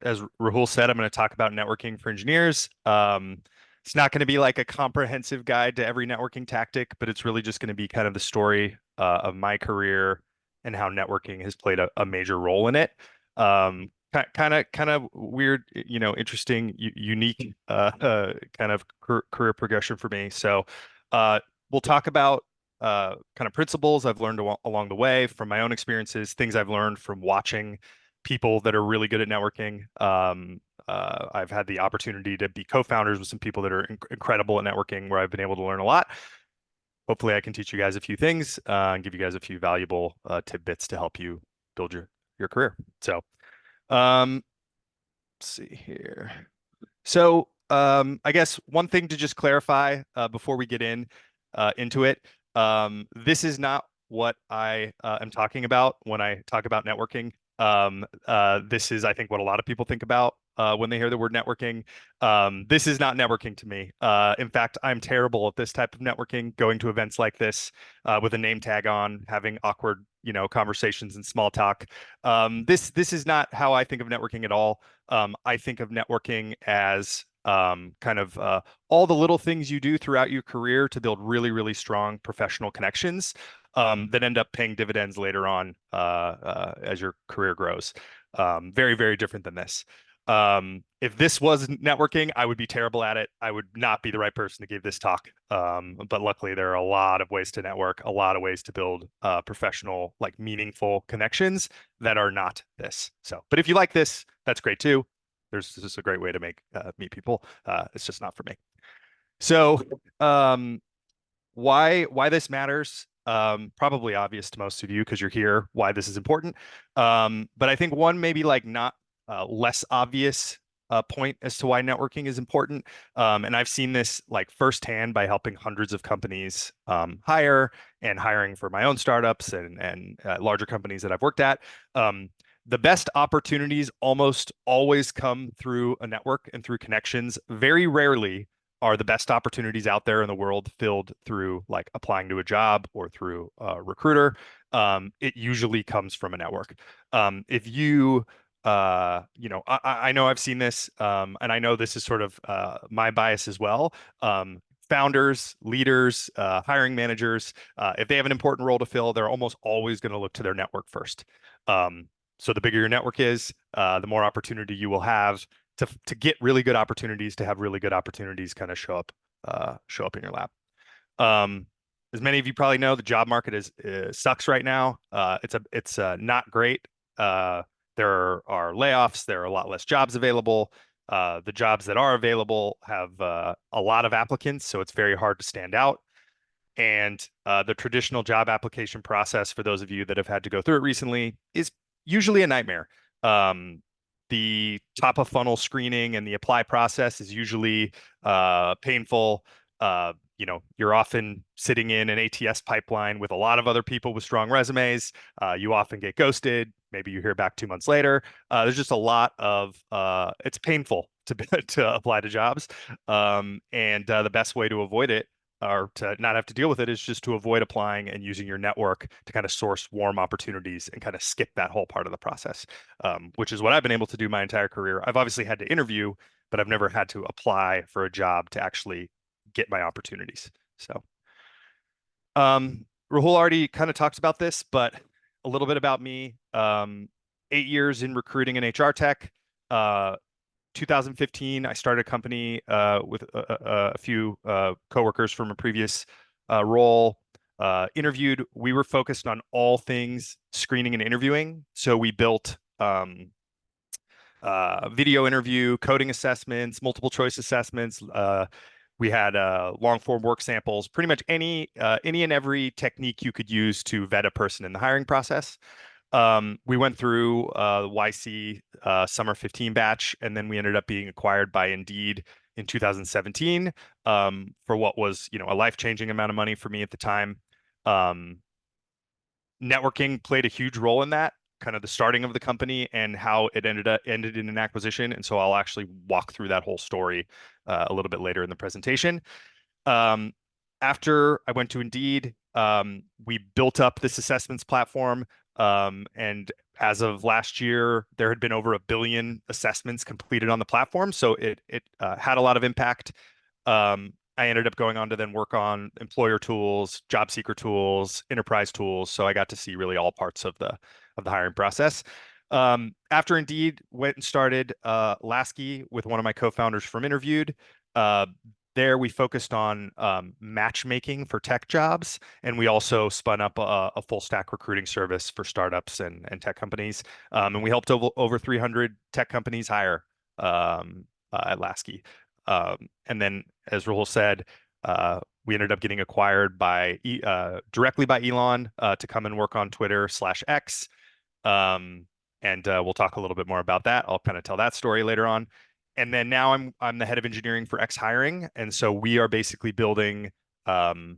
as Rahul said, I'm going to talk about networking for engineers. It's not going to be like a comprehensive guide to every networking tactic, but it's really just going to be kind of the story of my career and how networking has played a major role in it. Kind of weird, interesting, unique kind of career progression for me. So uh, we'll talk about kind of principles I've learned along the way from my own experiences, things I've learned from watching people that are really good at networking. I've had the opportunity to be co-founders with some people that are incredible at networking, where I've been able to learn a lot. Hopefully, I can teach you guys a few things and give you guys a few valuable tidbits to help you build your career. So, um, let's see here. So, I guess one thing to just clarify before we get into it, this is not what I am talking about when I talk about networking. This is, I think, what a lot of people think about when they hear the word networking. This is not networking to me. In fact, I'm terrible at this type of networking, going to events like this with a name tag on, having awkward, conversations and small talk. This is not how I think of networking at all. I think of networking as kind of all the little things you do throughout your career to build really, really strong professional connections that end up paying dividends later on as your career grows. Very, very different than this. If this was networking, I would be terrible at it. I would not be the right person to give this talk. But luckily, there are a lot of ways to network, a lot of ways to build professional, like meaningful connections that are not this. So, but if you like this, that's great too. There's just a great way to meet people. It's just not for me. So, why this matters? Probably obvious to most of you because you're here. Why this is important. But I think one maybe like not less obvious point as to why networking is important. And I've seen this like firsthand by helping hundreds of companies hire and hiring for my own startups and larger companies that I've worked at. The best opportunities almost always come through a network and through connections. Very rarely are the best opportunities out there in the world filled through like applying to a job or through a recruiter. It usually comes from a network. If you I know I've seen this, and I know this is sort of my bias as well. Founders, leaders, hiring managers, if they have an important role to fill, they're almost always going to look to their network first. So the bigger your network is, the more opportunity you will have to get really good opportunities, to have really good opportunities kind of show up in your lap. As many of you probably know, the job market is sucks right now. It's not great. There are layoffs. There are a lot less jobs available. The jobs that are available have a lot of applicants, so it's very hard to stand out. And the traditional job application process, for those of you that have had to go through it recently, is usually a nightmare. The top of funnel screening and the apply process is usually painful. You're often sitting in an ATS pipeline with a lot of other people with strong resumes. You often get ghosted. Maybe you hear back 2 months later. There's just a lot of it's painful to to apply to jobs. And the best way to avoid it or to not have to deal with it is just to avoid applying and using your network to kind of source warm opportunities and kind of skip that whole part of the process, which is what I've been able to do my entire career. I've obviously had to interview, but I've never had to apply for a job to actually get my opportunities. So, Rahul already kind of talked about this, but a little bit about me. 8 years in recruiting and HR tech. 2015, I started a company with a few coworkers from a previous role. Interviewed. We were focused on all things screening and interviewing. So we built video interview, coding assessments, multiple choice assessments. We had long form work samples, pretty much any and every technique you could use to vet a person in the hiring process. We went through the YC summer 15 batch, and then we ended up being acquired by Indeed in 2017 for what was, a life-changing amount of money for me at the time. Um, Networking played a huge role in that, kind of the starting of the company and how it ended in an acquisition. And so I'll actually walk through that whole story a little bit later in the presentation. Um, After I went to Indeed, we built up this assessments platform. And as of last year, there had been over 1 billion assessments completed on the platform, so it had a lot of impact. I ended up going on to then work on employer tools, job seeker tools, enterprise tools. So I got to see really all parts of the hiring process. After Indeed, went and started Laskie with one of my co-founders from Interviewed. Uh, there we focused on matchmaking for tech jobs, and we also spun up a full stack recruiting service for startups and tech companies. And we helped over 300 tech companies hire at Laskie. And then, as Rahul said, we ended up getting acquired by directly by Elon to come and work on Twitter/X. Um, and we'll talk a little bit more about that. I'll kind of tell that story later on. And then now I'm the head of engineering for X Hiring, and so we are basically building um,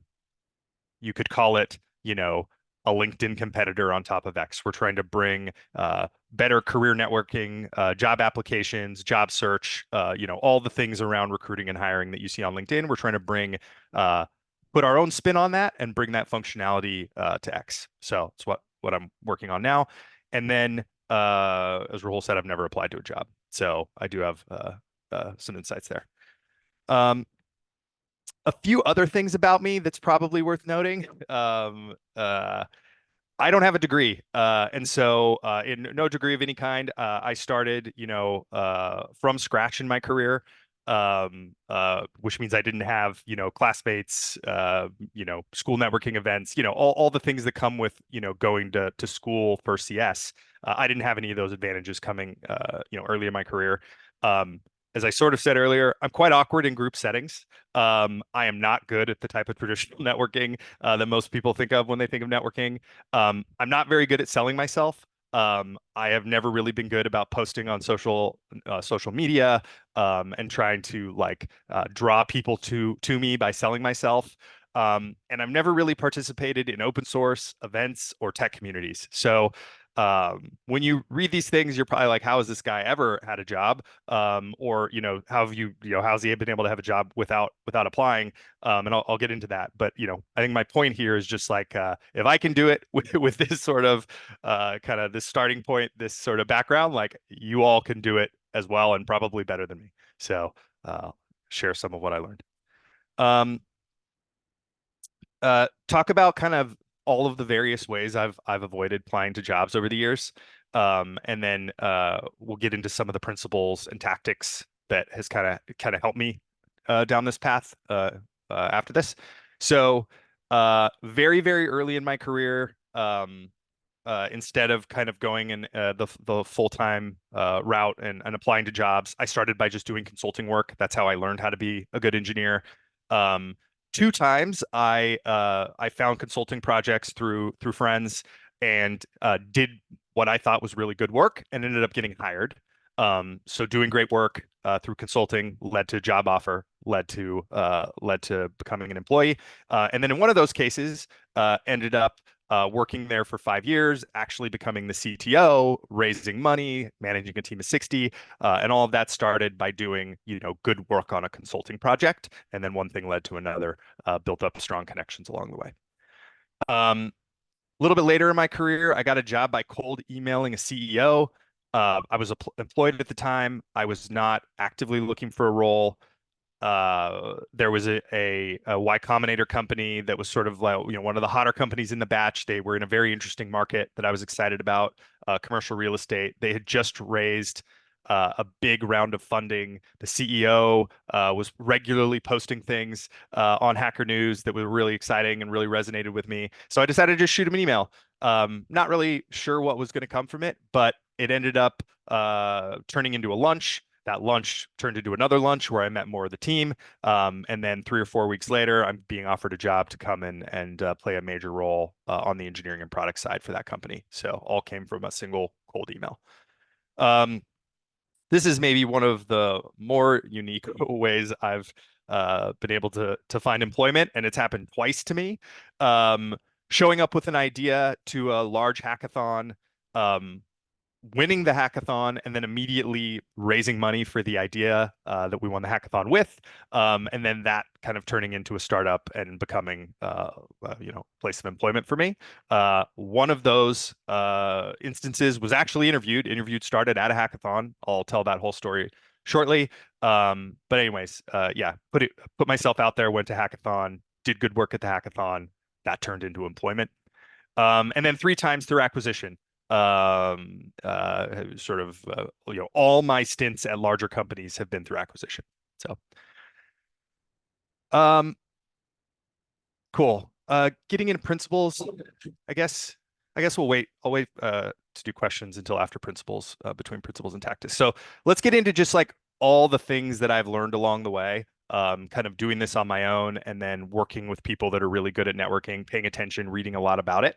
you could call it, a LinkedIn competitor on top of X. We're trying to bring better career networking, job applications, job search, all the things around recruiting and hiring that you see on LinkedIn. We're trying to uh, put our own spin on that and bring that functionality to X. So it's what I'm working on now. And then, as Rahul said, I've never applied to a job, so I do have some insights there. Um, a few other things about me that's probably worth noting. I don't have a degree, and so in no degree of any kind, I started, from scratch in my career, which means I didn't have, classmates, school networking events, all the things that come with, going to school for CS. I didn't have any of those advantages coming, early in my career. Um, as I sort of said earlier, I'm quite awkward in group settings. I am not good at the type of traditional networking that most people think of when they think of networking. I'm not very good at selling myself. I have never really been good about posting on social media and trying to draw people to me by selling myself. And I've never really participated in open source events or tech communities. So when you read these things, you're probably like, how has this guy ever had a job? Or how have how's he been able to have a job without applying? And I'll get into that. But I think my point here is just like if I can do it with this sort of kind of this starting point, this sort of background, like you all can do it as well and probably better than me. So uh, share some of what I learned. Um, talk about kind of all of the various ways I've avoided applying to jobs over the years. And then we'll get into some of the principles and tactics that has kind of helped me down this path after this. So very, very early in my career, instead of kind of going in the full-time route and applying to jobs, I started by just doing consulting work. That's how I learned how to be a good engineer. Um, two times I found consulting projects through friends and did what I thought was really good work and ended up getting hired. So doing great work through consulting led to a job offer, led to becoming an employee. And then in one of those cases, ended up working there for 5 years, actually becoming the CTO, raising money, managing a team of 60, and all of that started by doing, good work on a consulting project. And then one thing led to another, built up strong connections along the way. A little bit later in my career, I got a job by cold emailing a CEO. I was employed at the time. I was not actively looking for a role. There was a Y Combinator company that was sort of like, one of the hotter companies in the batch. They were in a very interesting market that I was excited about, commercial real estate. They had just raised a big round of funding. The CEO was regularly posting things on Hacker News that were really exciting and really resonated with me. So I decided to just shoot him an email. Not really sure what was going to come from it, but it ended up turning into a lunch. That lunch turned into another lunch where I met more of the team. And then 3 or 4 weeks later, I'm being offered a job to come in and play a major role on the engineering and product side for that company. So all came from a single cold email. This is maybe one of the more unique ways I've been able to find employment, and it's happened twice to me. Um, Showing up with an idea to a large hackathon, um, winning the hackathon and then immediately raising money for the idea that we won the hackathon with, and then that kind of turning into a startup and becoming, place of employment for me. One of those instances was actually interviewed started at a hackathon. I'll tell that whole story shortly. But anyways, yeah, put myself out there, went to hackathon, did good work at the hackathon. That turned into employment. And then three times through acquisition. Sort of, all my stints at larger companies have been through acquisition. So, um, cool. Getting into principles, I guess, I guess we'll wait. I'll wait to do questions until after principles, between principles and tactics. So let's get into just like all the things that I've learned along the way. Kind of doing this on my own and then working with people that are really good at networking, paying attention, reading a lot about it.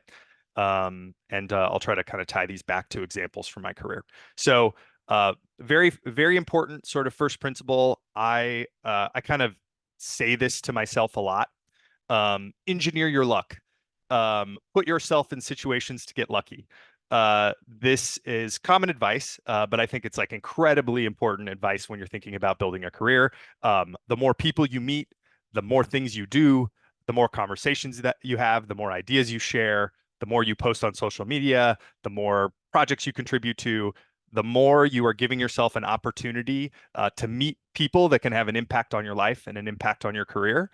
And I'll try to kind of tie these back to examples from my career. So, very, very important sort of first principle. I kind of say this to myself a lot. Engineer your luck. Put yourself in situations to get lucky. This is common advice, but I think it's like incredibly important advice when you're thinking about building a career. The more people you meet, the more things you do, the more conversations that you have, the more ideas you share, the more you post on social media, the more projects you contribute to, the more you are giving yourself an opportunity to meet people that can have an impact on your life and an impact on your career.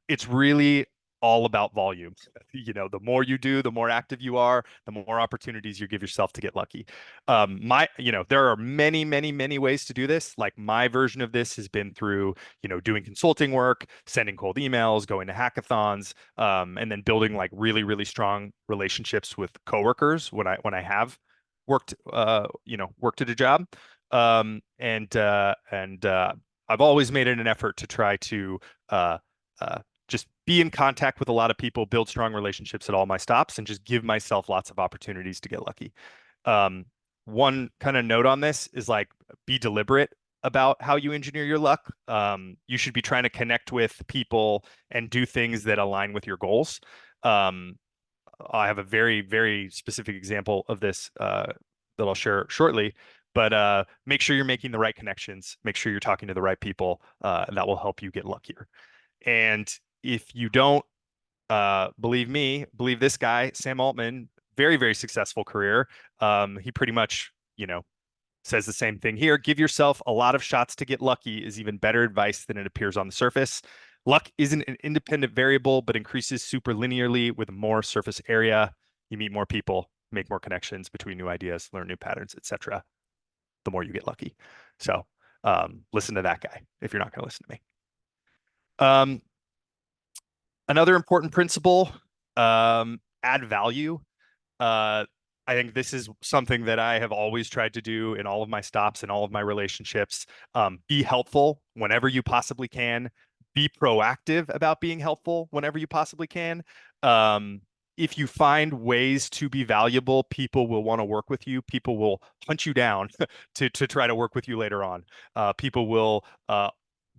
It's really all about volume. The more you do, the more active you are, the more opportunities you give yourself to get lucky. There are many, many, many ways to do this. Like my version of this has been through, doing consulting work, sending cold emails, going to hackathons, and then building like really, really strong relationships with coworkers when I have worked at a job. And I've always made it an effort to try to uh, just be in contact with a lot of people, build strong relationships at all my stops, and just give myself lots of opportunities to get lucky. Um, One kind of note on this is like be deliberate about how you engineer your luck. You should be trying to connect with people and do things that align with your goals. Um, I have a very, very specific example of this that I'll share shortly. But make sure you're making the right connections. Make sure you're talking to the right people, and that will help you get luckier. And if you don't believe me, believe this guy, Sam Altman, very, very successful career. He pretty much, says the same thing here. Give yourself a lot of shots to get lucky is even better advice than it appears on the surface. Luck isn't an independent variable, but increases super linearly with more surface area. You meet more people, make more connections between new ideas, learn new patterns, etc. The more you get lucky. So listen to that guy if you're not going to listen to me. Um, Another important principle, add value. Uh, I think this is something that I have always tried to do in all of my stops and all of my relationships. Be helpful whenever you possibly can. Be proactive about being helpful whenever you possibly can. Um, if you find ways to be valuable, people will want to work with you. People will hunt you down to try to work with you later on. People will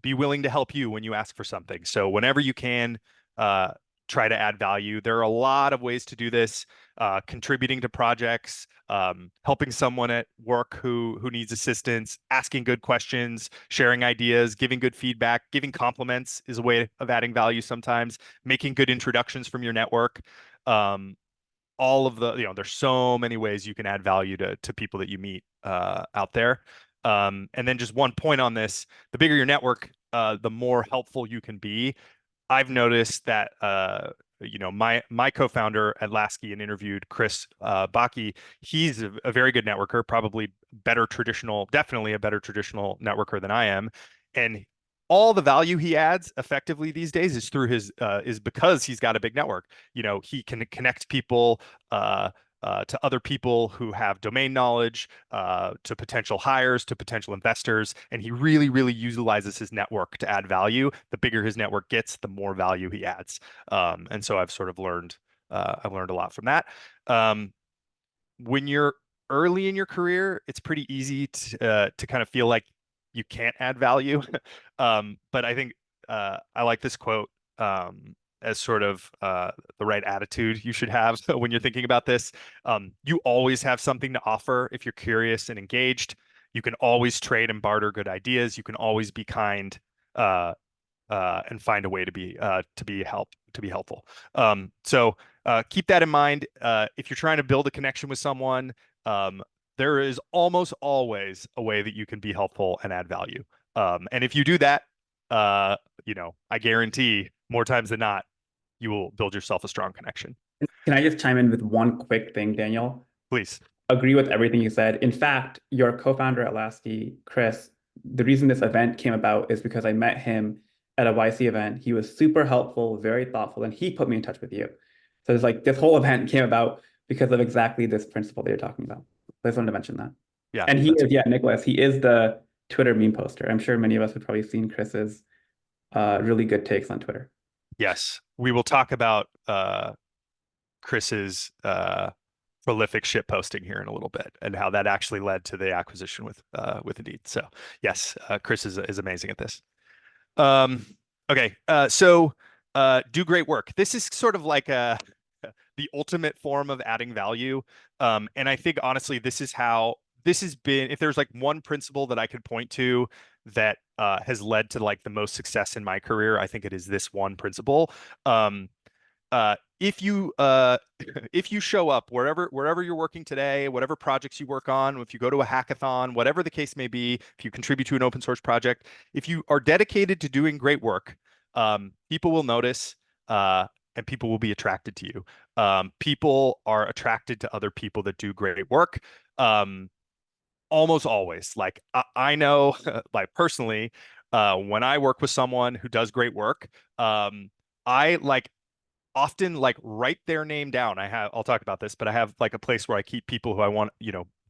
be willing to help you when you ask for something. So whenever you can, uh, try to add value. There are a lot of ways to do this. Contributing to projects, helping someone at work who needs assistance, asking good questions, sharing ideas, giving good feedback, giving compliments is a way of adding value sometimes, making good introductions from your network. Um, all of there's so many ways you can add value to people that you meet out there. And then just one point on this, the bigger your network, the more helpful you can be. I've noticed that my co-founder at Laskie and interviewed Chris Baki. He's a very good networker, probably definitely a better traditional networker than I am, and all the value he adds effectively these days is because he's got a big network. He can connect people. To other people who have domain knowledge, to potential hires, to potential investors, and he really, really utilizes his network to add value. The bigger his network gets, the more value he adds. And so I've learned a lot from that. Um, when you're early in your career, it's pretty easy to kind of feel like you can't add value. But I think I like this quote. as sort of the right attitude you should have when you're thinking about this. You always have something to offer if you're curious and engaged. You can always trade and barter good ideas. You can always be kind uh, and find a way to be helpful. So keep that in mind. If you're trying to build a connection with someone, um, there is almost always a way that you can be helpful and add value. And if you do that, uh, I guarantee more times than not, you will build yourself a strong connection. Can I just chime in with one quick thing, Daniel? Please. Agree with everything you said. In fact, your co-founder at Laskie, Chris, the reason this event came about is because I met him at a YC event. He was super helpful, very thoughtful, and he put me in touch with you. So it's like this whole event came about because of exactly this principle that you're talking about. I just wanted to mention that. Yeah, And he that's is, yeah, Nicholas, he is the Twitter meme poster. I'm sure many of us have probably seen Chris's really good takes on Twitter. yes. We will talk about Chris's prolific shit posting here in a little bit and how that actually led to the acquisition with Indeed. So yes, Chris is amazing at this. Um, okay, do great work. This is sort of like the ultimate form of adding value. And I think honestly, this is how this has been. If there's like one principle that I could point to that has led to like the most success in my career, I think it is this one principle. If you if you show up wherever you're working today, whatever projects you work on, if you go to a hackathon, whatever the case may be, if you contribute to an open source project, if you are dedicated to doing great work, people will notice and people will be attracted to you. People are attracted to other people that do great work. Um, Almost always. Like I know, like personally, when I work with someone who does great work, I like often like write their name down. I'll talk about this, but I have like a place where I keep people who I want,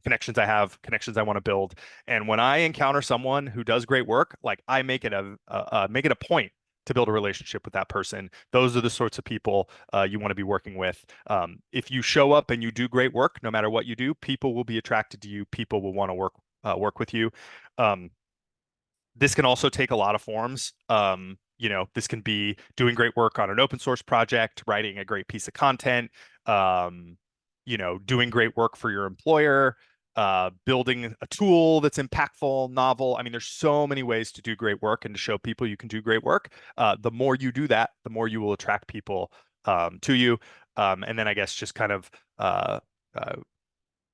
connections I want to build. And when I encounter someone who does great work, like I make it a point to build a relationship with that person. Those are the sorts of people you want to be working with. If you show up and you do great work, no matter what you do, people will be attracted to you. People will want to work with you. Um, this can also take a lot of forms. This can be doing great work on an open source project, writing a great piece of content, um, doing great work for your employer, building a tool that's impactful, novel. I mean, there's so many ways to do great work and to show people you can do great work. The more you do that, the more you will attract people to you. And then I guess just kind of uh,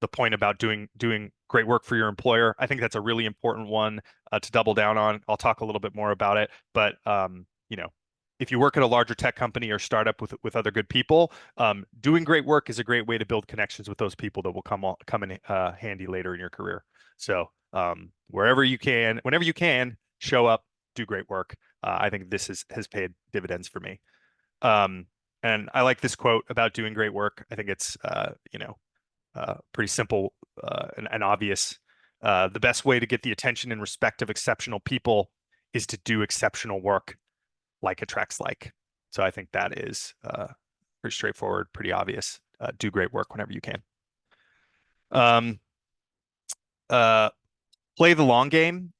the point about doing great work for your employer. I think that's a really important one to double down on. I'll talk a little bit more about it, but if you work at a larger tech company or startup with other good people, doing great work is a great way to build connections with those people that will come in handy later in your career. So wherever you can, whenever you can, show up, do great work. I think this has paid dividends for me. Um, and I like this quote about doing great work. I think it's pretty simple and obvious. The best way to get the attention and respect of exceptional people is to do exceptional work like attracts like. So I think that is pretty straightforward, pretty obvious. Do great work whenever you can. Um, uh, Play the long game.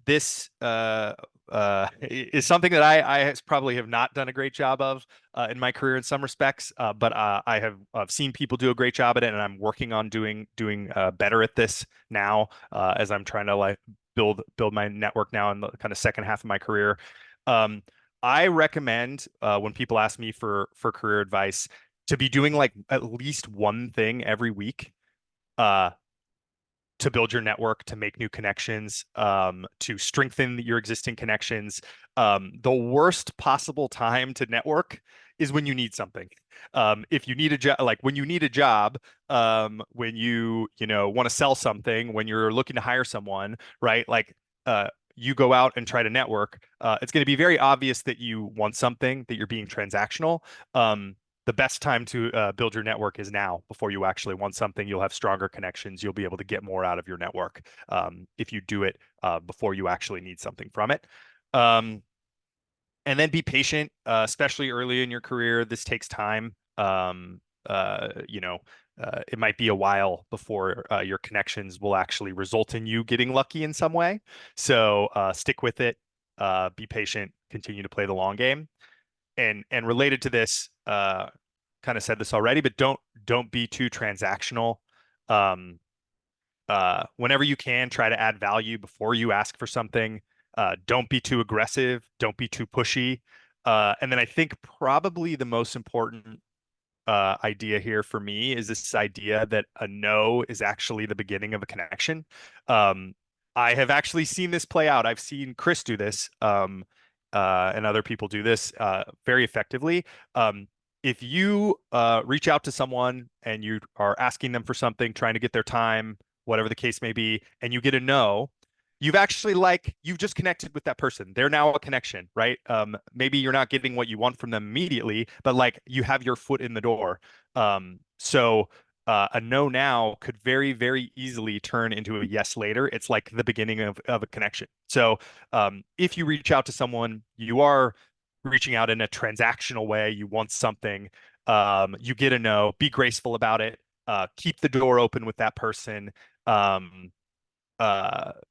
This is something that I probably have not done a great job of in my career in some respects, but I have seen people do a great job at it, and I'm working on doing better at this now as I'm trying to like build my network now in the kind of second half of my career. Um, I recommend when people ask me for career advice to be doing like at least one thing every week. Uh, to build your network, to make new connections, to strengthen your existing connections. The worst possible time to network is when you need something. If you need a job, like when you need a job, when you want to sell something, when you're looking to hire someone, right? Like you go out and try to network. It's going to be very obvious that you want something, that you're being transactional. The best time to build your network is now before you actually want something. You'll have stronger connections. You'll be able to get more out of your network if you do it before you actually need something from it. Um, and then be patient, especially early in your career. This takes time. It might be a while before your connections will actually result in you getting lucky in some way. So stick with it, be patient, continue to play the long game. and related to this, kind of said this already, but don't be too transactional. Um, Whenever you can, try to add value before you ask for something. Don't be too aggressive. Don't be too pushy. And then I think probably the most important idea here for me is this idea that a no is actually the beginning of a connection. Um, I have actually seen this play out. I've seen Chris do this, and other people do this very effectively. Um, if you reach out to someone and you are asking them for something, trying to get their time, whatever the case may be, and you get a no, you've just connected with that person. They're now a connection, right? Maybe you're not getting what you want from them immediately, but like you have your foot in the door. A no now could very, very easily turn into a yes later. It's like the beginning of a connection. So if you reach out to someone, you are reaching out in a transactional way. You want something, you get a no, be graceful about it. Keep the door open with that person. Um,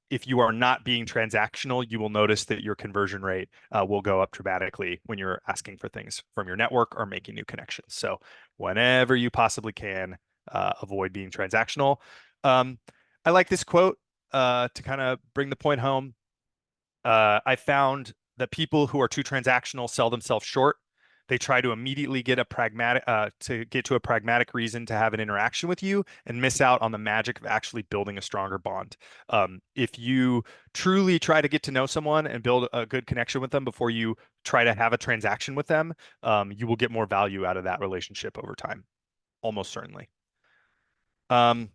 if you are not being transactional, you will notice that your conversion rate will go up dramatically when you're asking for things from your network or making new connections. So whenever you possibly can, avoid being transactional. Um, I like this quote to kind of bring the point home. I found that people who are too transactional sell themselves short. They try to immediately get to a pragmatic reason to have an interaction with you and miss out on the magic of actually building a stronger bond. If you truly try to get to know someone and build a good connection with them before you try to have a transaction with them, you will get more value out of that relationship over time, almost certainly. Um,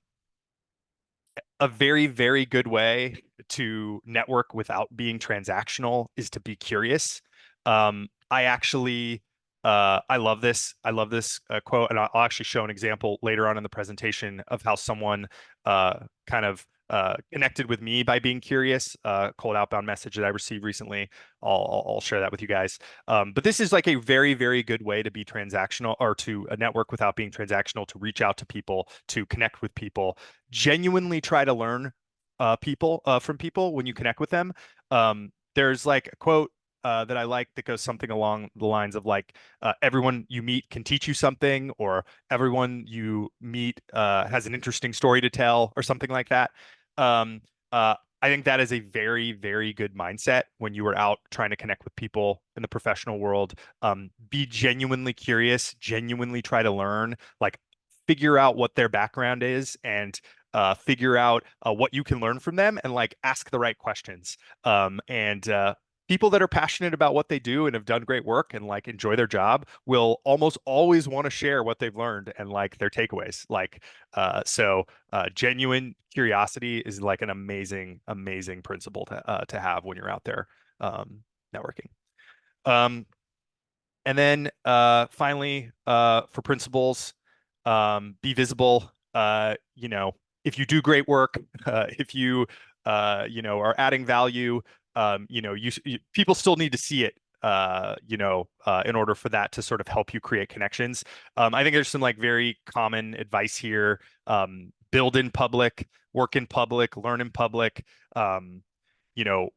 a very, very good way to network without being transactional is to be curious. I actually, I love this. I love this quote, and I'll actually show an example later on in the presentation of how someone kind of connected with me by being curious. Cold outbound message that I received recently. I'll share that with you guys. But this is like a very, very good way to be transactional or to network without being transactional, to reach out to people, to connect with people, genuinely try to learn people from people when you connect with them. There's like a quote that I like that goes something along the lines of like everyone you meet can teach you something, or everyone you meet has an interesting story to tell, or something like that. Um, I think that is a very, very good mindset when you are out trying to connect with people in the professional world. Be genuinely curious, genuinely try to learn, like figure out what their background is, and figure out what you can learn from them, and like ask the right questions. And People that are passionate about what they do and have done great work and like enjoy their job will almost always want to share what they've learned and like their takeaways. Genuine curiosity is like an amazing, amazing principle to have when you're out there networking. Um, and then finally, for principles, be visible. If you do great work, if you are adding value, people still need to see it. In order for that to sort of help you create connections. I think there's some like very common advice here. Build in public, work in public, learn in public. Um,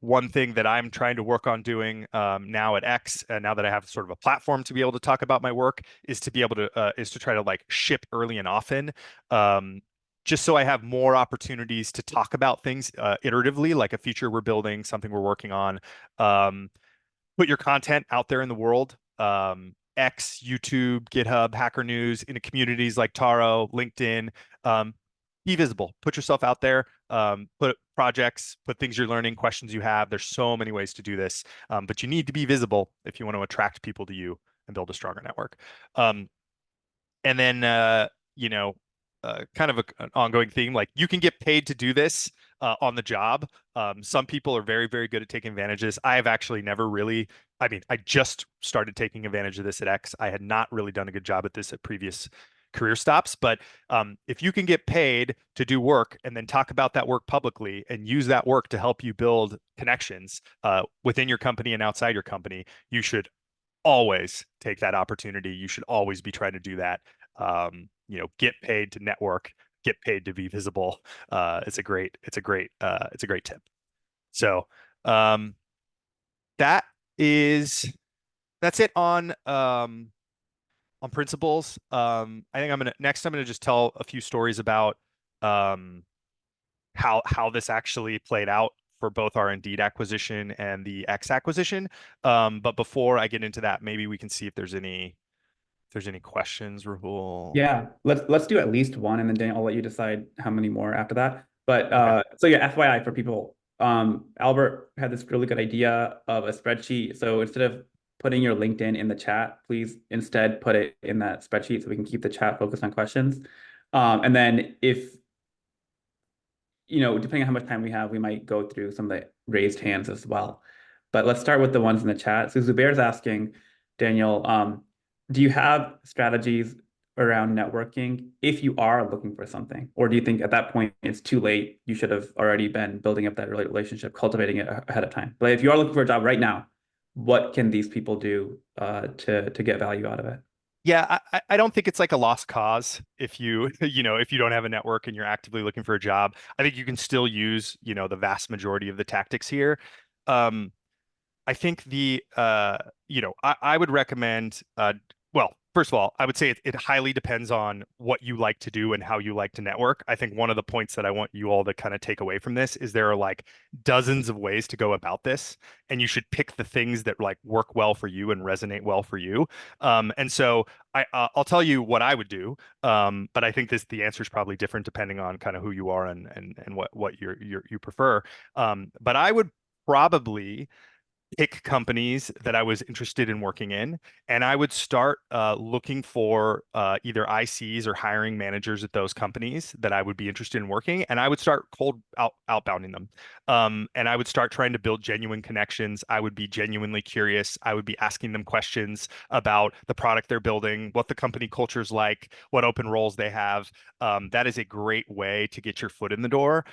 One thing that I'm trying to work on doing now at X, and now that I have sort of a platform to be able to talk about my work, is to be able to is to try to like ship early and often, um, just so I have more opportunities to talk about things iteratively, like a feature we're building, something we're working on. Um, Put your content out there in the world. X, YouTube, GitHub, Hacker News, into communities like Taro, LinkedIn. Um, be visible. Put yourself out there. Put projects, put things you're learning, questions you have. There's so many ways to do this, but you need to be visible if you want to attract people to you and build a stronger network. Um, and then kind of an ongoing theme, like you can get paid to do this on the job. Some people are very, very good at taking advantage of this. I have actually never really, I mean, I just started taking advantage of this at X. I had not really done a good job at this at previous career stops, but if you can get paid to do work and then talk about that work publicly and use that work to help you build connections within your company and outside your company, you should always take that opportunity. You should always be trying to do that. Get paid to network, get paid to be visible. It's a great tip. So um, that is that's it on principles. I think I'm gonna just tell a few stories about um how this actually played out for both our Indeed acquisition and the X acquisition. But before I get into that, maybe we can see if there's any questions, Rahul. Yeah, let's do at least one, and then Daniel, I'll let you decide how many more after that. But Okay. so yeah, FYI for people, Albert had this really good idea of a spreadsheet. So instead of putting your LinkedIn in the chat, please instead put it in that spreadsheet so we can keep the chat focused on questions. And then if depending on how much time we have, we might go through some of the raised hands as well. But let's start with the ones in the chat. So Zubair's asking, Daniel, do you have strategies around networking if you are looking for something? Or do you think at that point it's too late? You should have already been building up that relationship, cultivating it ahead of time. But if you are looking for a job right now, what can these people do to get value out of it? Yeah, I don't think it's like a lost cause if you, if you don't have a network and you're actively looking for a job. I think you can still use, the vast majority of the tactics here. Um, I think I would recommend well, first of all, I would say it highly depends on what you like to do and how you like to network. I think one of the points that I want you all to kind of take away from this is there are like dozens of ways to go about this, and you should pick the things that like work well for you and resonate well for you. And so I'll tell you what I would do, but I think the answer is probably different depending on kind of who you are and what you prefer. But I would probably pick companies that I was interested in working in, and I would start looking for either ICs or hiring managers at those companies that I would be interested in working, and I would start outbounding them, and I would start trying to build genuine connections. I would be genuinely curious. I would be asking them questions about the product they're building, what the company culture is like, what open roles they have. That is a great way to get your foot in the door,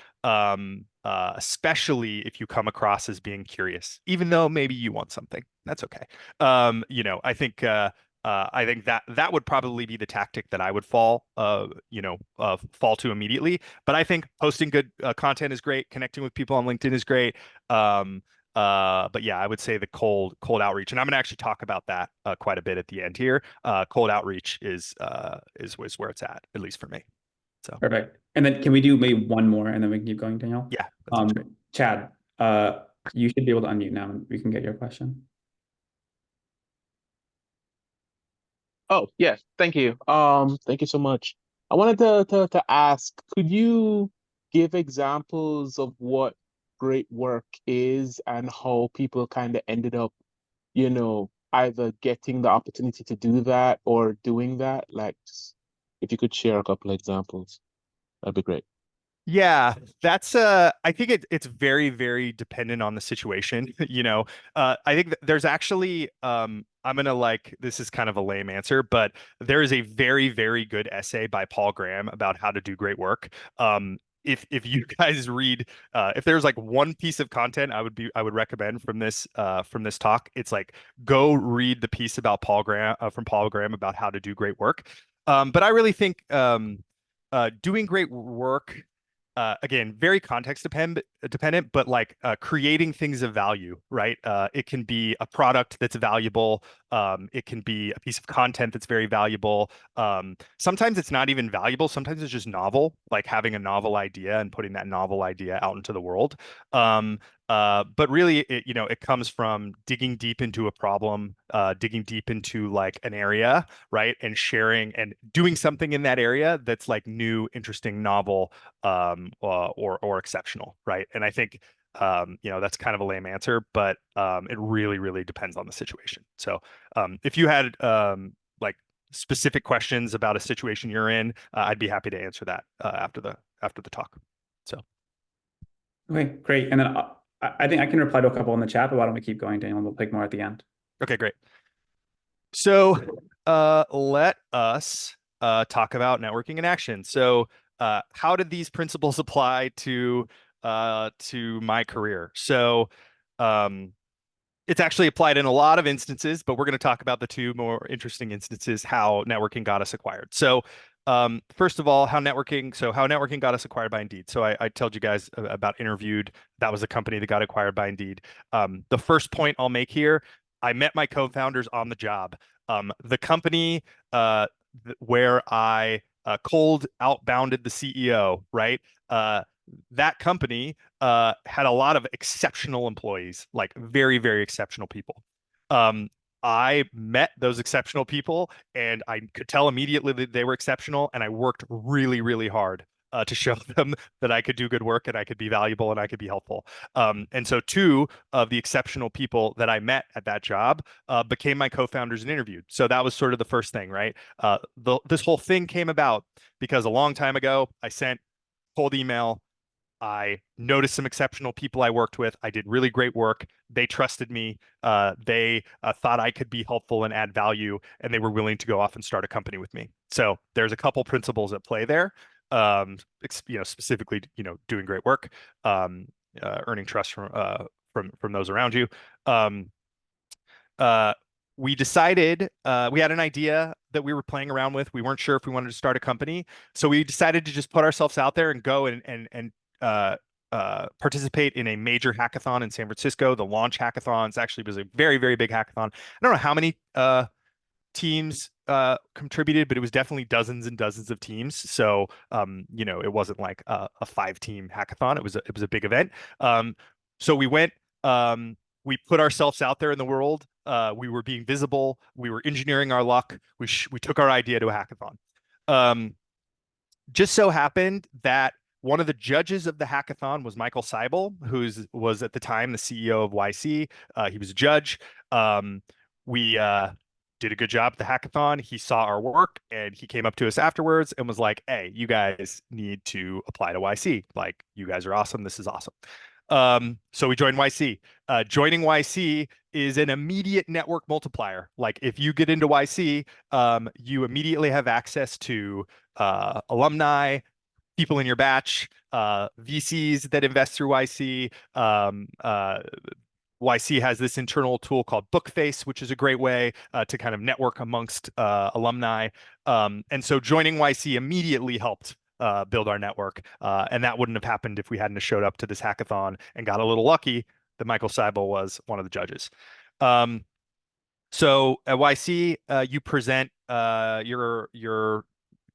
especially if you come across as being curious, even though maybe you want something. That's okay. I think that that would probably be the tactic that I would fall to immediately. But I think posting good content is great. Connecting with people on LinkedIn is great. Um, but yeah, I would say the cold outreach, and I'm going to actually talk about that quite a bit at the end here. Cold outreach is where it's at least for me. So Perfect. And then can we do maybe one more and then we can keep going, Danielle? yeah, that sounds great. Chad, you should be able to unmute now and we can get your question. Oh, yes. Thank you. Thank you so much. I wanted to ask, could you give examples of what great work is and how people kind of ended up, either getting the opportunity to do that or doing that? Like, just, if you could share a couple of examples, that'd be great. Yeah, that's I think it's very, very dependent on the situation. I think that there's actually I'm gonna like this is kind of a lame answer, but there is a very, very good essay by Paul Graham about how to do great work. If you guys read if there's like one piece of content I would recommend from this talk, it's like go read the piece about Paul Graham from Paul Graham about how to do great work. But I really think doing great work again, very dependent, but like creating things of value, right? It can be a product that's valuable. It can be a piece of content that's very valuable. Sometimes it's not even valuable. Sometimes it's just novel, like having a novel idea and putting that novel idea out into the world. Um, but really, it comes from digging deep into a problem, digging deep into like an area, right? And sharing and doing something in that area that's like new, interesting, novel, or exceptional, right? And I think that's kind of a lame answer, but it really, really depends on the situation. So if you had like specific questions about a situation you're in, I'd be happy to answer that after the talk. So Okay, great. And then I think I can reply to a couple in the chat, but why don't we keep going, Daniel? We'll take more at the end. okay, great. So let us talk about networking in action. So how did these principles apply to my career? So um, it's actually applied in a lot of instances, but we're going to talk about the two more interesting instances how networking got us acquired. So first of all, how networking got us acquired by Indeed. So I told you guys about Interviewed. That was a company that got acquired by Indeed. The first point I'll make here, I met my co-founders on the job. The company where I cold outbounded the CEO, right? That company had a lot of exceptional employees, like very, very exceptional people. Um, I met those exceptional people and I could tell immediately that they were exceptional, and I worked really, really hard to show them that I could do good work and I could be valuable and I could be helpful. And so two of the exceptional people that I met at that job became my co-founders and interviewed. So that was sort of the first thing, right? This whole thing came about because a long time ago, I sent cold email. I noticed some exceptional people I worked with. I did really great work. They trusted me. They thought I could be helpful and add value, and they were willing to go off and start a company with me. So there's a couple principles at play there. Specifically, doing great work, earning trust from those around you. Um, uh, we decided we had an idea that we were playing around with. We weren't sure if we wanted to start a company, so we decided to just put ourselves out there and go and participate in a major hackathon in San Francisco. The launch hackathons actually was a very, very big hackathon. I don't know how many teams contributed, but it was definitely dozens and dozens of teams. So it wasn't like a 5-team hackathon. It was a big event. So we went. We put ourselves out there in the world. We were being visible. We were engineering our luck. We took our idea to a hackathon. Um, just so happened that one of the judges of the hackathon was Michael Seibel, who was at the time the CEO of YC. He was a judge. We did a good job at the hackathon. He saw our work and he came up to us afterwards and was like, "Hey, you guys need to apply to YC. Like, you guys are awesome. This is awesome." So we joined YC. Joining YC is an immediate network multiplier. Like, if you get into YC, you immediately have access to alumni, people in your batch, VCs that invest through YC. YC has this internal tool called Bookface, which is a great way to kind of network amongst alumni. And so joining YC immediately helped build our network. And that wouldn't have happened if we hadn't have showed up to this hackathon and got a little lucky that Michael Seibel was one of the judges. So at YC, you present your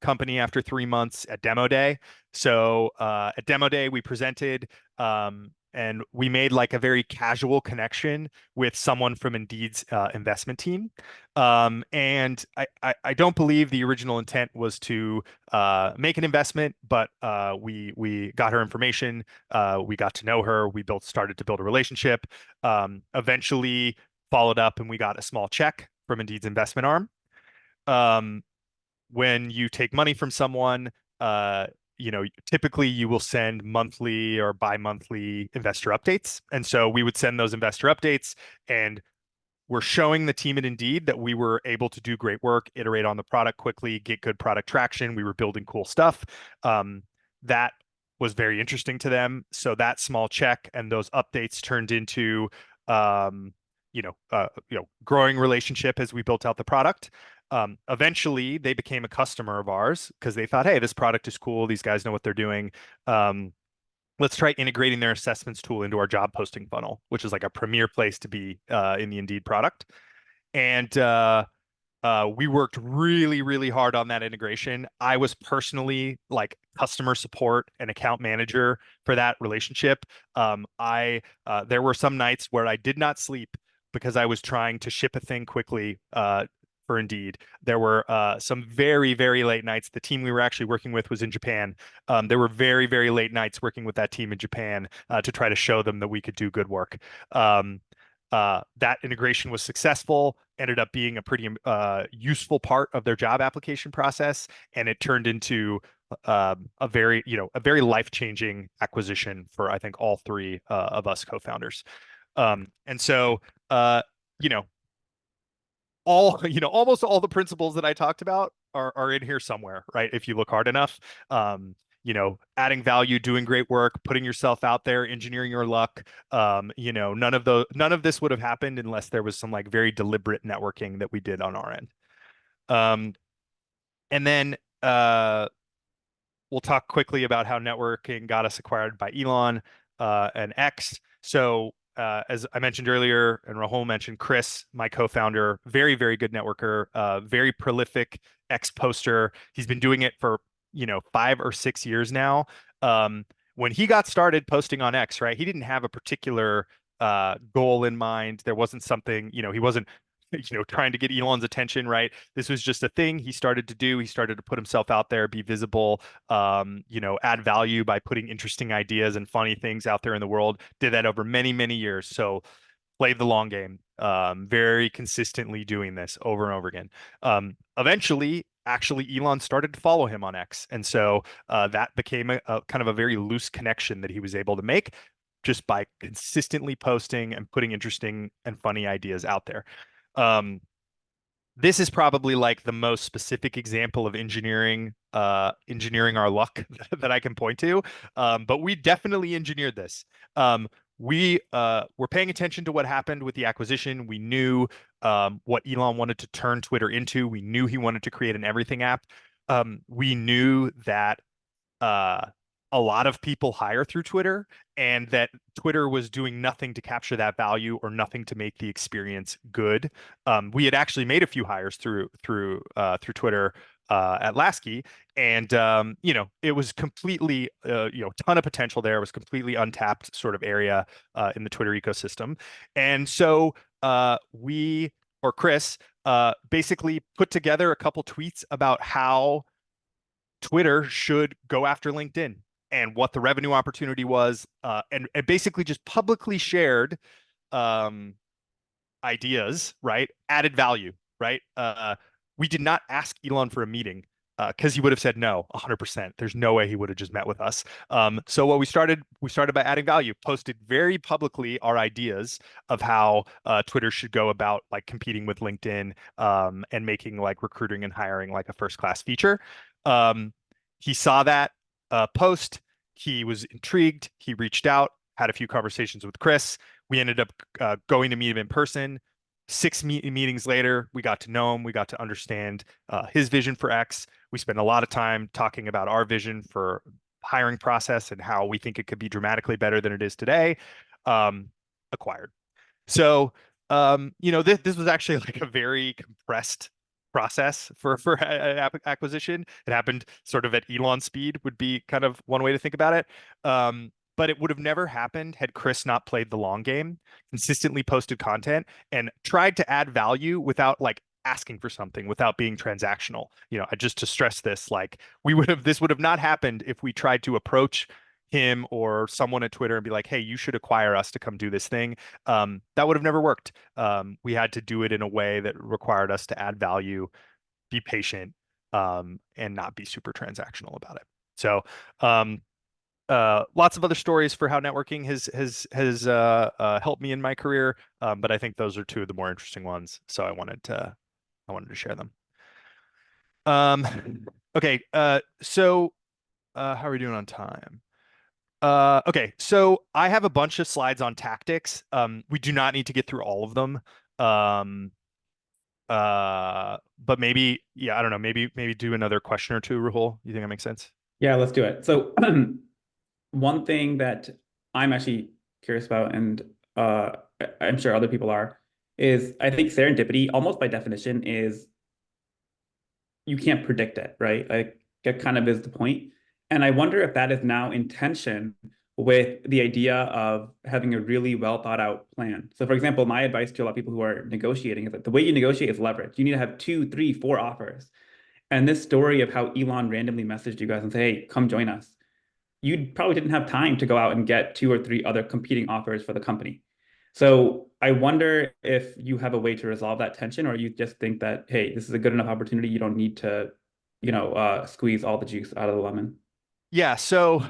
company after 3 months at demo day. So at demo day, we presented and we made like a very casual connection with someone from Indeed's investment team. And I don't believe the original intent was to make an investment, but we got her information. We got to know her. We started to build a relationship. Eventually followed up and we got a small check from Indeed's investment arm. Um, when you take money from someone, uh, typically you will send monthly or bi-monthly investor updates. And so we would send those investor updates, and we're showing the team at Indeed that we were able to do great work, iterate on the product quickly, get good product traction. We were building cool stuff. That was very interesting to them. So that small check and those updates turned into, um, growing relationship as we built out the product. Eventually, they became a customer of ours because they thought, "Hey, this product is cool. These guys know what they're doing. Let's try integrating their assessments tool into our job posting funnel," which is like a premier place to be in the Indeed product. And we worked really, really hard on that integration. I was personally like customer support and account manager for that relationship. I There were some nights where I did not sleep because I was trying to ship a thing quickly for Indeed. There were some very, very late nights. The team we were actually working with was in Japan. There were very, very late nights working with that team in Japan to try to show them that we could do good work. That integration was successful, ended up being a pretty useful part of their job application process, and it turned into a very life-changing acquisition for I think all three of us co-founders. And so you know almost all the principles that I talked about are in here somewhere, right? If you look hard enough. Adding value, doing great work, putting yourself out there, engineering your luck. None of this would have happened unless there was some like very deliberate networking that we did on our end. Um, and then we'll talk quickly about how networking got us acquired by Elon and X. So as I mentioned earlier, and Rahul mentioned, Chris, my co-founder, very, very good networker, very prolific ex-poster. He's been doing it for, 5 or 6 years now. Um, when he got started posting on X, right, he didn't have a particular goal in mind. There wasn't something, he wasn't, trying to get Elon's attention, right? This was just a thing he started to do. He started to put himself out there, be visible, add value by putting interesting ideas and funny things out there in the world. Did that over many, many years. So played the long game, very consistently doing this over and over again. Eventually, actually, Elon started to follow him on X. And so that became a kind of a very loose connection that he was able to make just by consistently posting and putting interesting and funny ideas out there. Um, this is probably like the most specific example of engineering our luck that I can point to. But we definitely engineered this. We were paying attention to what happened with the acquisition. We knew what Elon wanted to turn Twitter into. We knew he wanted to create an everything app. We knew that uh, a lot of people hire through Twitter, and that Twitter was doing nothing to capture that value or nothing to make the experience good. We had actually made a few hires through Twitter at Laskie, and it was completely ton of potential there. It was completely untapped sort of area in the Twitter ecosystem, and so we or Chris basically put together a couple tweets about how Twitter should go after LinkedIn and what the revenue opportunity was, and basically just publicly shared um, ideas, right? Added value, right? We did not ask Elon for a meeting because he would have said no, 100%. There's no way he would have just met with us. So what we started by adding value, posted very publicly our ideas of how Twitter should go about like competing with LinkedIn and making like recruiting and hiring like a first class feature. Um, he saw that post. He was intrigued. He reached out, had a few conversations with Chris. We ended up going to meet him in person. Six meetings later, we got to know him. We got to understand his vision for X. We spent a lot of time talking about our vision for hiring process and how we think it could be dramatically better than it is today. Acquired. So, this was actually like a very compressed process for acquisition. It happened sort of at Elon speed would be kind of one way to think about it. But it would have never happened had Chris not played the long game, consistently posted content, and tried to add value without like asking for something, without being transactional. Just to stress this, like this would have not happened if we tried to approach him or someone at Twitter and be like, hey, you should acquire us to come do this thing. That would have never worked. We had to do it in a way that required us to add value, be patient, and not be super transactional about it. So, lots of other stories for how networking has helped me in my career, but I think those are two of the more interesting ones. So I wanted to share them. Okay. So how are we doing on time? Okay, so I have a bunch of slides on tactics. We do not need to get through all of them. Um, but maybe, yeah, I don't know, maybe do another question or two, Rahul. You think that makes sense? Yeah, let's do it. So one thing that I'm actually curious about, and I'm sure other people are, is I think serendipity, almost by definition, is you can't predict it, right? Like that kind of is the point. And I wonder if that is now in tension with the idea of having a really well thought out plan. So, for example, my advice to a lot of people who are negotiating is that the way you negotiate is leverage. You need to have 2, 3, 4 offers. And this story of how Elon randomly messaged you guys and say, hey, come join us, you probably didn't have time to go out and get 2 or 3 other competing offers for the company. So I wonder if you have a way to resolve that tension, or you just think that, hey, this is a good enough opportunity. You don't need to, squeeze all the juice out of the lemon. Yeah, so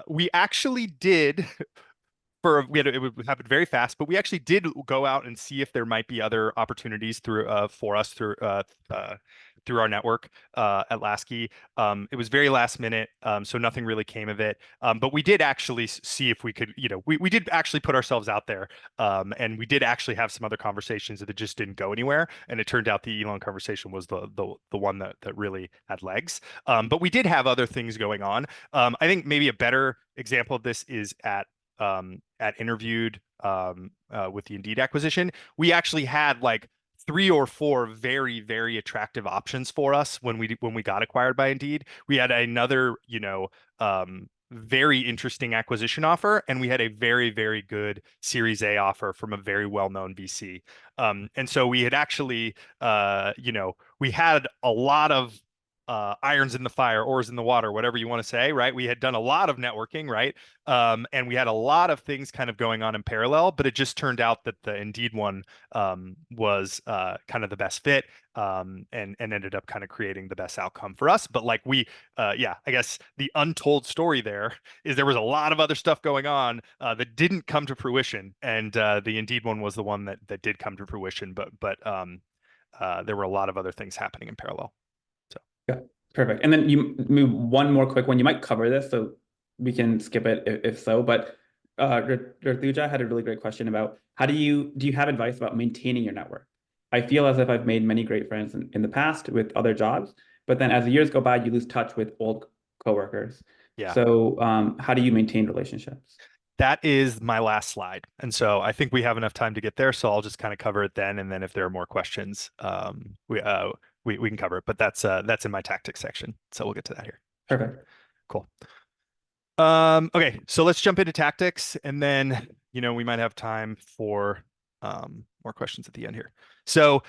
we actually did it would happen very fast, but we actually did go out and see if there might be other opportunities for us through our network at Laskie. It was very last minute, so nothing really came of it. But we did actually see if we could, we did actually put ourselves out there, and we did actually have some other conversations that just didn't go anywhere. And it turned out the Elon conversation was the one that really had legs. But we did have other things going on. I think maybe a better example of this is at at Interviewed with the Indeed acquisition, we actually had like three or four very, very attractive options for us when we got acquired by Indeed. We had another, very interesting acquisition offer, and we had a very, very good Series A offer from a very well-known VC. And so we had actually, we had a lot of irons in the fire, oars in the water, whatever you want to say, right? We had done a lot of networking, right? And we had a lot of things kind of going on in parallel, but it just turned out that the Indeed one was kind of the best fit, and ended up kind of creating the best outcome for us. But like yeah, I guess the untold story there is there was a lot of other stuff going on that didn't come to fruition, and the Indeed one was the one that did come to fruition. But there were a lot of other things happening in parallel. So. Yeah, perfect. And then you move one more quick one. You might cover this, so we can skip it if so. But Rituja had a really great question about how do you have advice about maintaining your network? I feel as if I've made many great friends in the past with other jobs, but then as the years go by, you lose touch with old coworkers. Yeah. So how do you maintain relationships? That is my last slide. And so I think we have enough time to get there. So I'll just kind of cover it then. And then if there are more questions, we can cover it. But that's in my tactics section. So we'll get to that here. Perfect. Cool. Okay, so let's jump into tactics, and then we might have time for more questions at the end here. So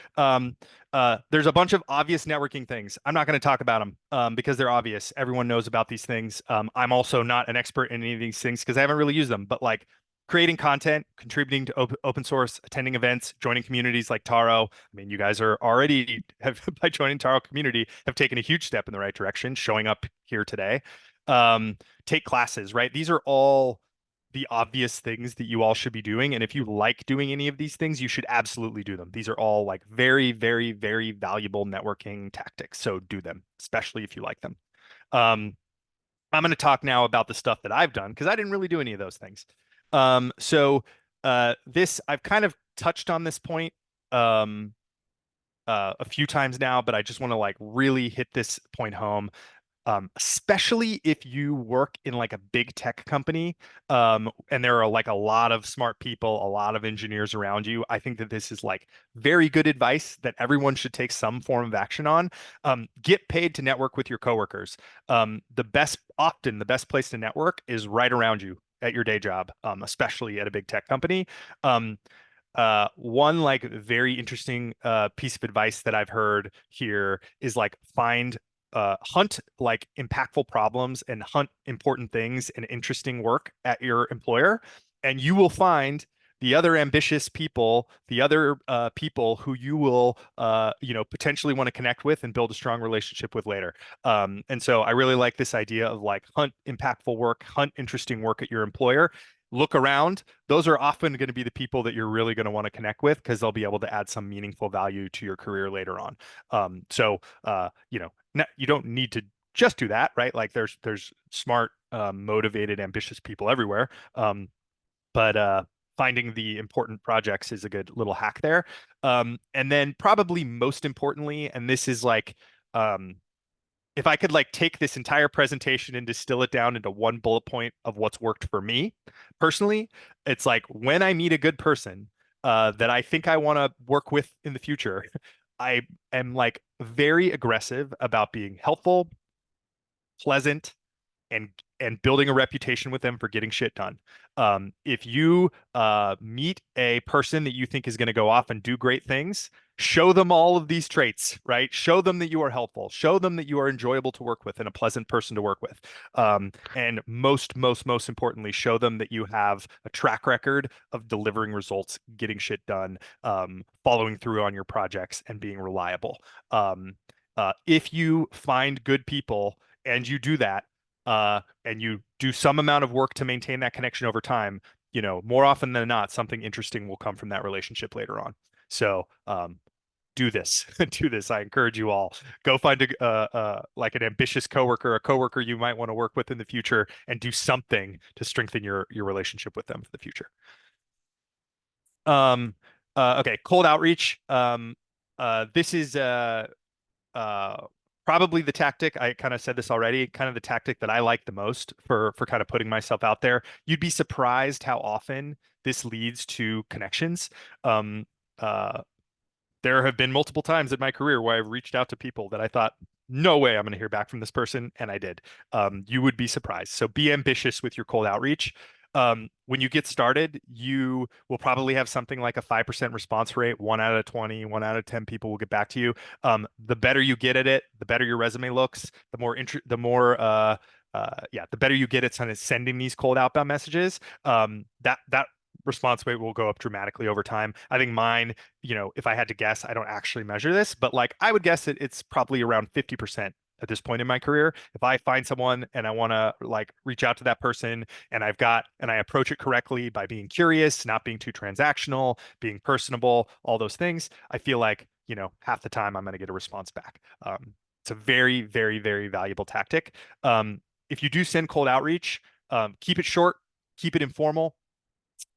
there's a bunch of obvious networking things. I'm not going to talk about them because they're obvious. Everyone knows about these things. I'm also not an expert in any of these things because I haven't really used them. But like creating content, contributing to open source, attending events, joining communities like Taro. I mean, you guys are already by joining Taro community have taken a huge step in the right direction, showing up here today. Take classes, right? These are all the obvious things that you all should be doing. And if you like doing any of these things, you should absolutely do them. These are all like very, very, very valuable networking tactics. So do them, especially if you like them. I'm going to talk now about the stuff that I've done because I didn't really do any of those things. This I've kind of touched on this point a few times now, but I just want to like really hit this point home. Especially if you work in like a big tech company, and there are like a lot of smart people, a lot of engineers around you. I think that this is like very good advice that everyone should take some form of action on. Get paid to network with your coworkers. Often the best place to network is right around you at your day job, especially at a big tech company. Um, One like very interesting piece of advice that I've heard here is like hunt like impactful problems and hunt important things and interesting work at your employer, and you will find the other ambitious people, the other people who you will potentially want to connect with and build a strong relationship with later. And so I really like this idea of like hunt impactful work, hunt interesting work at your employer. Look around. Those are often going to be the people that you're really going to want to connect with because they'll be able to add some meaningful value to your career later on. You don't need to just do that, right? Like there's smart, motivated, ambitious people everywhere. But finding the important projects is a good little hack there. And then probably most importantly, and this is like, if I could like take this entire presentation and distill it down into one bullet point of what's worked for me personally, it's like when I meet a good person that I think I want to work with in the future, I am like very aggressive about being helpful, pleasant, and building a reputation with them for getting shit done. If you meet a person that you think is going to go off and do great things, show them all of these traits, right? Show them that you are helpful. Show them that you are enjoyable to work with and a pleasant person to work with. And most importantly, show them that you have a track record of delivering results, getting shit done, following through on your projects, and being reliable. If you find good people and you do that, and you do some amount of work to maintain that connection over time, more often than not, something interesting will come from that relationship later on. So do this, do this. I encourage you all. Go find like an ambitious coworker, a coworker you might want to work with in the future, and do something to strengthen your relationship with them for the future. Okay, cold outreach. This is probably the tactic, I kind of said this already, kind of the tactic that I like the most for kind of putting myself out there. You'd be surprised how often this leads to connections. Um, uh, there have been multiple times in my career where I've reached out to people that I thought, no way I'm going to hear back from this person, and I did. You would be surprised. So be ambitious with your cold outreach. When you get started, you will probably have something like a 5% response rate. 1 out of 20, 1 out of 10 people will get back to you. The better you get at it, the better your resume looks, the better you get at kind of sending these cold outbound messages. That response rate will go up dramatically over time. I think mine, if I had to guess, I don't actually measure this, but like I would guess it's probably around 50% at this point in my career. If I find someone and I want to like reach out to that person and I approach it correctly by being curious, not being too transactional, being personable, all those things, I feel like, half the time I'm going to get a response back. It's a very, very, very valuable tactic. If you do send cold outreach, keep it short, keep it informal,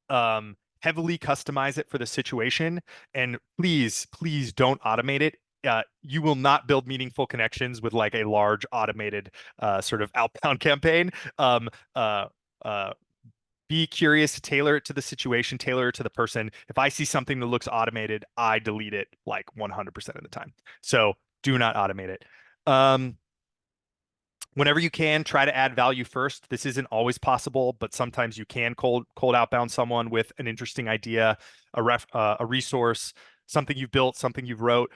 heavily customize it for the situation, and please, please don't automate it. You will not build meaningful connections with like a large automated sort of outbound campaign. Um, uh, uh, be curious, tailor it to the situation, tailor it to the person. If I see something that looks automated, I delete it like 100% of the time. So do not automate it. Whenever you can, try to add value first. This isn't always possible, but sometimes you can cold outbound someone with an interesting idea, a resource, something you've built, something you've wrote,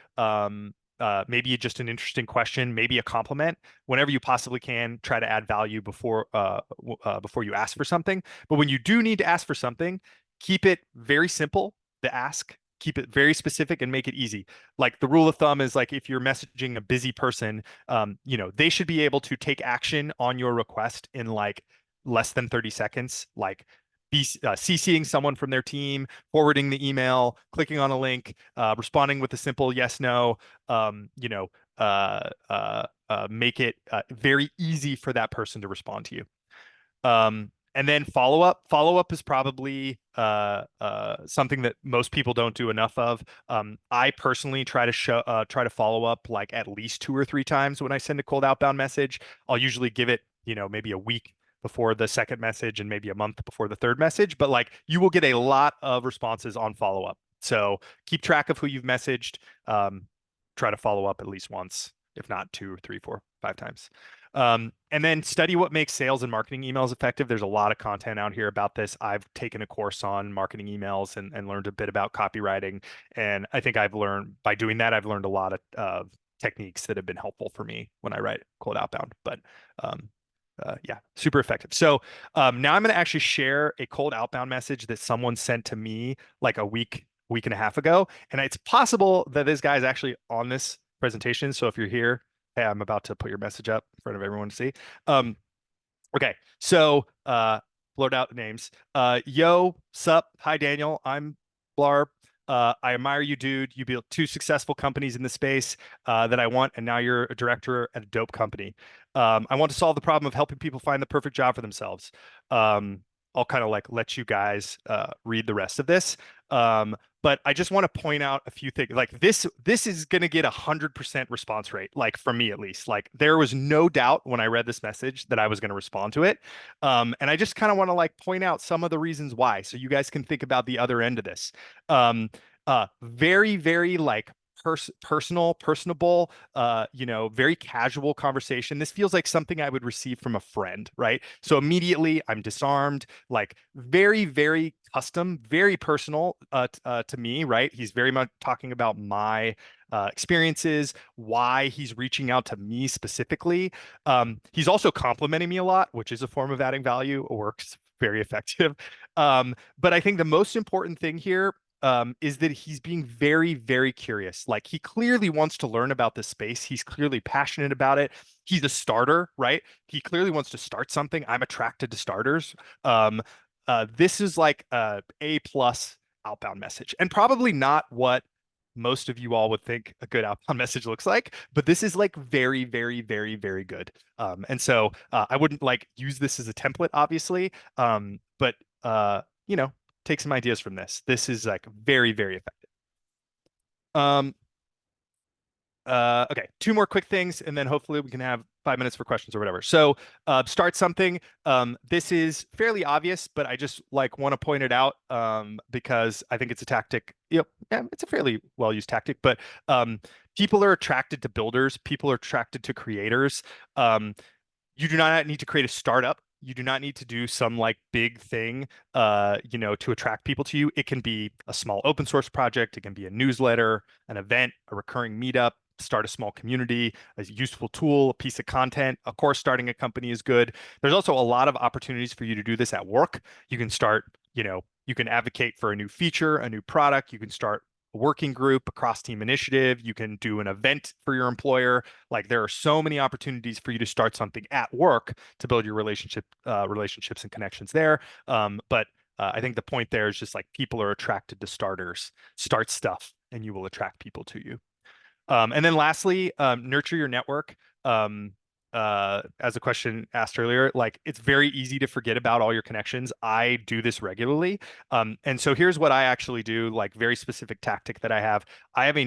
maybe just an interesting question, maybe a compliment. Whenever you possibly can, try to add value before you ask for something. But when you do need to ask for something, keep it very simple. The ask, keep it very specific, and make it easy. Like the rule of thumb is like if you're messaging a busy person, they should be able to take action on your request in like less than 30 seconds. Like be CCing someone from their team, forwarding the email, clicking on a link, responding with a simple yes, no, make it very easy for that person to respond to you. And then follow up. Follow up is probably something that most people don't do enough of. I personally try to follow up like at least 2 or 3 times when I send a cold outbound message. I'll usually give it, maybe a week before the second message and maybe a month before the third message. But like you will get a lot of responses on follow up. So keep track of who you've messaged. Try to follow up at least once, if not 2 or 3, 4, 5 times. And then study what makes sales and marketing emails effective. There's a lot of content out here about this. I've taken a course on marketing emails and learned a bit about copywriting. And I think by doing that, I've learned a lot of techniques that have been helpful for me when I write cold outbound. But yeah, super effective. So now I'm going to actually share a cold outbound message that someone sent to me like a week and a half ago. And it's possible that this guy is actually on this presentation. So if you're here, hey, I'm about to put your message up in front of everyone to see. Okay, so blurred out the names. Yo, sup? Hi, Daniel. I'm Blarb. I admire you, dude. You built 2 successful companies in the space that I want, and now you're a director at a dope company. I want to solve the problem of helping people find the perfect job for themselves. I'll kind of like let you guys read the rest of this. But I just want to point out a few things. Like this is going to get 100% response rate, like for me at least. Like there was no doubt when I read this message that I was going to respond to it. And I just kind of want to like point out some of the reasons why, so you guys can think about the other end of this. Very, very like personable, very casual conversation. This feels like something I would receive from a friend, right? So immediately I'm disarmed, like very, very custom, very personal to me, right? He's very much talking about my experiences, why he's reaching out to me specifically. He's also complimenting me a lot, which is a form of adding value. It works very effective. But I think the most important thing here is that he's being very, very curious. Like he clearly wants to learn about this space. He's clearly passionate about it. He's a starter, right? He clearly wants to start something. I'm attracted to starters. This is like a plus outbound message, and probably not what most of you all would think a good outbound message looks like, but this is like very, very, very, very good. And so I wouldn't like use this as a template, obviously, but take some ideas from this. This is like very, very effective. Um, Okay, two more quick things, and then hopefully we can have 5 minutes for questions or whatever. So, start something. This is fairly obvious, but I just like want to point it out because I think it's a tactic. Yep, yeah, it's a fairly well-used tactic, but people are attracted to builders. People are attracted to creators. Um, you do not need to create a startup. You do not need to do some like big thing, to attract people to you. It can be a small open source project. It can be a newsletter, an event, a recurring meetup, start a small community, a useful tool, a piece of content. Of course, starting a company is good. There's also a lot of opportunities for you to do this at work. You can start, you can advocate for a new feature, a new product. You can start a working group, a cross-team initiative. You can do an event for your employer. Like there are so many opportunities for you to start something at work to build your relationships and connections there. But I think the point there is just like people are attracted to starters. Start stuff, and you will attract people to you. And then lastly, nurture your network. As a question asked earlier, like it's very easy to forget about all your connections. I do this regularly. And so here's what I actually do, like very specific tactic that I have. I have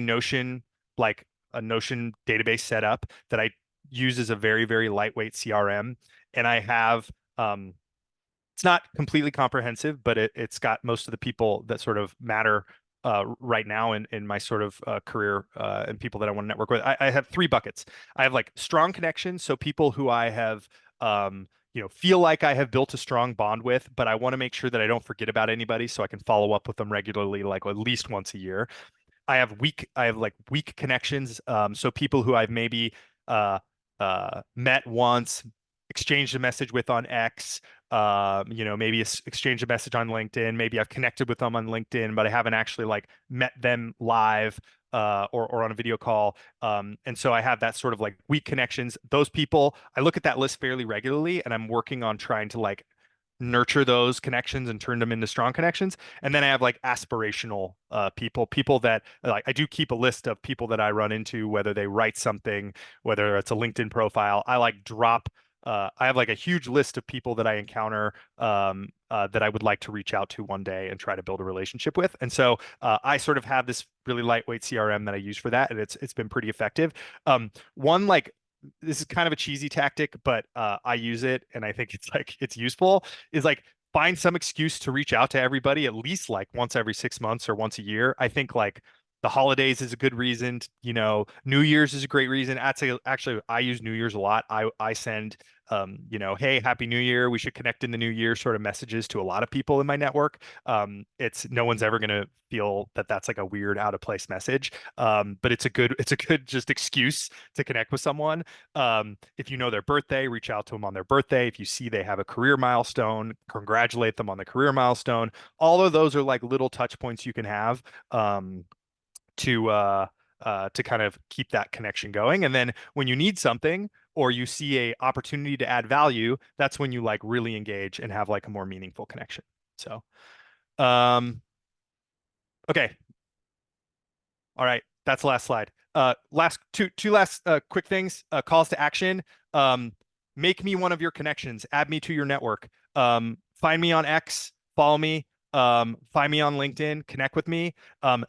like a Notion database set up that I use as a very, very lightweight CRM. And I have it's not completely comprehensive, but it's got most of the people that sort of matter right now in my sort of career and people that I want to network with. I have three buckets. I have like strong connections, so people who I have feel like I have built a strong bond with, but I want to make sure that I don't forget about anybody, so I can follow up with them regularly, like at least once a year. I have like weak connections. So people who I've maybe met once, exchanged a message with on X, maybe exchanged a message on LinkedIn. Maybe I've connected with them on LinkedIn, but I haven't actually like met them live or on a video call. And so I have that sort of like weak connections. Those people, I look at that list fairly regularly, and I'm working on trying to like nurture those connections and turn them into strong connections. And then I have like aspirational people that like I do keep a list of people that I run into, whether they write something, whether it's a LinkedIn profile. I like drop I have like a huge list of people that I encounter that I would like to reach out to one day and try to build a relationship with. And so I sort of have this really lightweight CRM that I use for that, and it's been pretty effective. One like this is kind of a cheesy tactic, but I use it and I think it's like it's useful, is like find some excuse to reach out to everybody at least like once every 6 months or once a year. I think like the holidays is a good reason. New Year's is a great reason. Actually, I use New Year's a lot. I send hey, Happy New Year. We should connect in the new year sort of messages to a lot of people in my network. It's no one's ever going to feel that that's like a weird out of place message. But it's a good just excuse to connect with someone. If you know their birthday, reach out to them on their birthday. If you see they have a career milestone, congratulate them on the career milestone. All of those are like little touch points you can have to kind of keep that connection going. And then when you need something or you see a opportunity to add value, that's when you like really engage and have like a more meaningful connection. So, okay. All right. That's the last slide. Last two last quick things. Calls to action. Make me one of your connections. Add me to your network. Find me on X. Follow me. Find me on LinkedIn. Connect with me.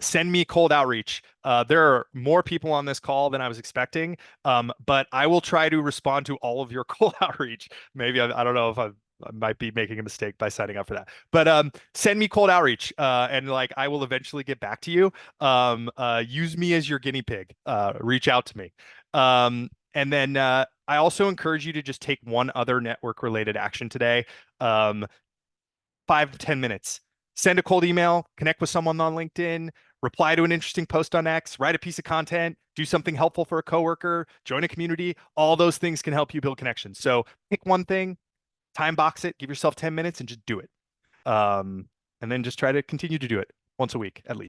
Send me cold outreach. There are more people on this call than I was expecting, but I will try to respond to all of your cold outreach. Maybe I don't know if I might be making a mistake by signing up for that. But send me cold outreach, and like I will eventually get back to you. Use me as your guinea pig. Reach out to me. And then I also encourage you to just take one other network related action today. 5 to 10 minutes. Send a cold email, connect with someone on LinkedIn, reply to an interesting post on X, write a piece of content, do something helpful for a coworker, join a community. All those things can help you build connections. So pick one thing, time box it, give yourself 10 minutes and just do it. And then just try to continue to do it once a week at least.